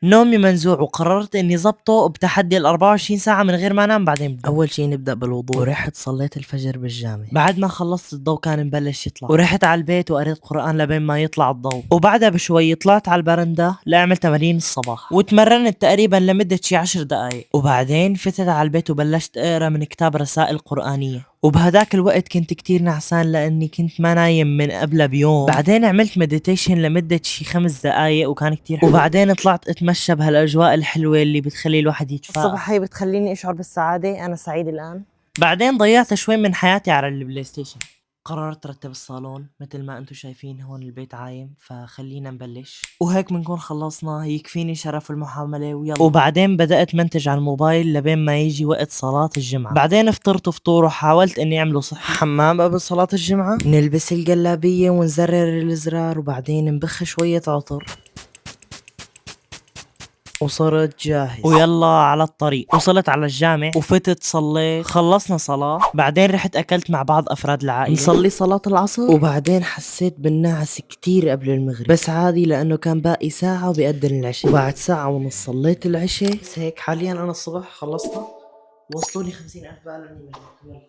نومي منزوع وقررت اني ظبطه بتحدي ال 24 ساعة من غير ما انام بعدين بدأ. اول شي نبدأ بالوضوء، ورحت صليت الفجر بالجامع. بعد ما خلصت الضوء كان مبلش يطلع، ورحت على البيت وقريت قرآن لبين ما يطلع الضوء، وبعدها بشوي طلعت على البرندة لاعمل تمارين الصباح، وتمرنت تقريبا لمدة شي 10 دقايق، وبعدين فتت على البيت وبلشت اقرا من كتاب رسائل قرآنية. وبهداك الوقت كنت كتير نعسان لاني كنت ما نايم من قبل بيوم. بعدين عملت مديتيشن لمدة شي 5 دقايق وكان كتير حلو. وبعدين طلعت اتمشى بهالاجواء الحلوة اللي بتخلي الواحد يتفائل. الصبح هي بتخليني اشعر بالسعادة، انا سعيد الان. بعدين ضيعت شوي من حياتي على البلاي ستيشن. قررت رتب الصالون مثل ما انتم شايفين هون البيت عايم، فخلينا نبلش وهيك بنكون خلصنا. يكفيني شرف المحاملة ويلا. وبعدين بدأت منتج على الموبايل لبين ما يجي وقت صلاة الجمعة. بعدين فطرت فطور وحاولت اني اعمله صحي. حمام قبل صلاة الجمعة، نلبس الجلابية ونزرر الزرار، وبعدين نبخ شوية عطر وصرت جاهز ويلا على الطريق. وصلت على الجامع وفتت صليت، خلصنا صلاة. بعدين رحت اكلت مع بعض افراد العائلة، نصلي صلاة العصر. وبعدين حسيت بالنعس كتير قبل المغرب، بس عادي لانه كان باقي ساعة وبيأذن العشاء. وبعد ساعة ونص صليت العشاء. بس هيك حاليا انا الصبح خلصنا. وصلوني 50,000 بقى لاني مجنون. يلا